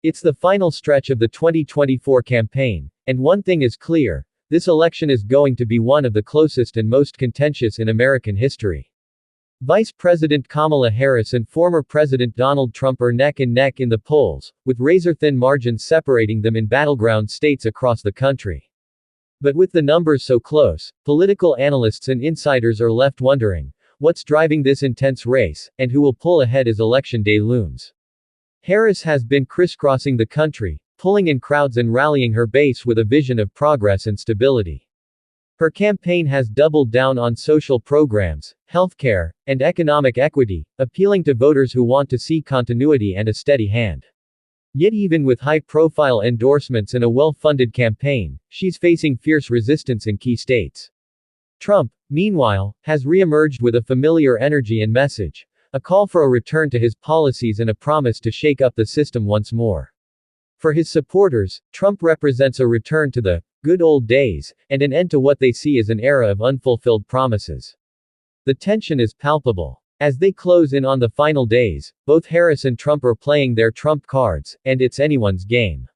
It's the final stretch of the 2024 campaign, and one thing is clear: this election is going to be one of the closest and most contentious in American history. Vice President Kamala Harris and former President Donald Trump are neck and neck in the polls, with razor-thin margins separating them in battleground states across the country. But with the numbers so close, political analysts and insiders are left wondering, what's driving this intense race, and who will pull ahead as election day looms. Harris has been crisscrossing the country, pulling in crowds and rallying her base with a vision of progress and stability. Her campaign has doubled down on social programs, healthcare, and economic equity, appealing to voters who want to see continuity and a steady hand. Yet even with high-profile endorsements and a well-funded campaign, she's facing fierce resistance in key states. Trump, meanwhile, has re-emerged with a familiar energy and message: a call for a return to his policies and a promise to shake up the system once more. For his supporters, Trump represents a return to the good old days, and an end to what they see as an era of unfulfilled promises. The tension is palpable. As they close in on the final days, both Harris and Trump are playing their trump cards, and it's anyone's game.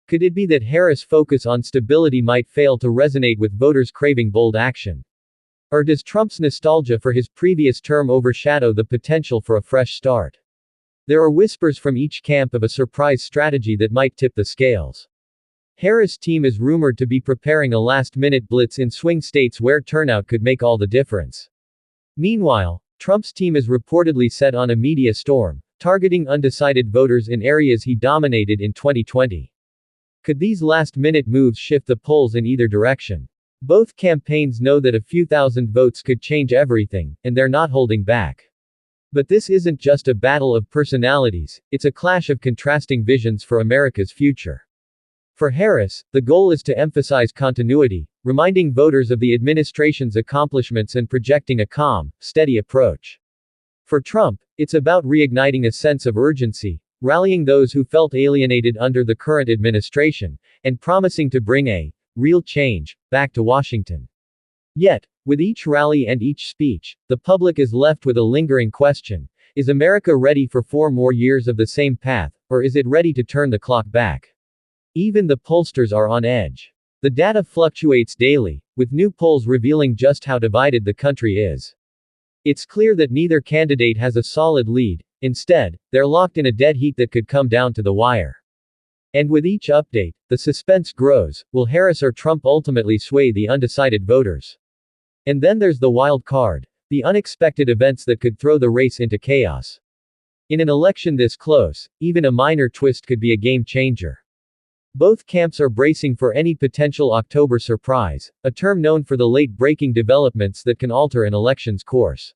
Could it be that Harris' focus on stability might fail to resonate with voters craving bold action? Or does Trump's nostalgia for his previous term overshadow the potential for a fresh start? There are whispers from each camp of a surprise strategy that might tip the scales. Harris' team is rumored to be preparing a last-minute blitz in swing states where turnout could make all the difference. Meanwhile, Trump's team is reportedly set on a media storm, targeting undecided voters in areas he dominated in 2020. Could these last-minute moves shift the polls in either direction? Both campaigns know that a few thousand votes could change everything, and they're not holding back. But this isn't just a battle of personalities, it's a clash of contrasting visions for America's future. For Harris, the goal is to emphasize continuity, reminding voters of the administration's accomplishments and projecting a calm, steady approach. For Trump, it's about reigniting a sense of urgency, rallying those who felt alienated under the current administration, and promising to bring a real change back to Washington. Yet, with each rally and each speech, the public is left with a lingering question: is America ready for 4 more years of the same path, or is it ready to turn the clock back? Even the pollsters are on edge. The data fluctuates daily, with new polls revealing just how divided the country is. It's clear that neither candidate has a solid lead. Instead, they're locked in a dead heat that could come down to the wire. And with each update, the suspense grows: will Harris or Trump ultimately sway the undecided voters? And then there's the wild card: the unexpected events that could throw the race into chaos. In an election this close, even a minor twist could be a game changer. Both camps are bracing for any potential October surprise, a term known for the late-breaking developments that can alter an election's course.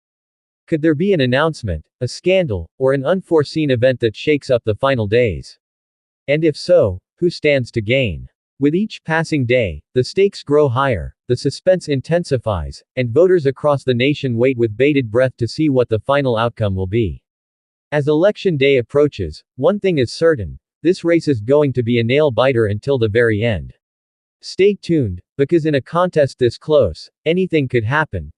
Could there be an announcement, a scandal, or an unforeseen event that shakes up the final days? And if so, who stands to gain? With each passing day, the stakes grow higher, the suspense intensifies, and voters across the nation wait with bated breath to see what the final outcome will be. As Election Day approaches, one thing is certain: this race is going to be a nail-biter until the very end. Stay tuned, because in a contest this close, anything could happen.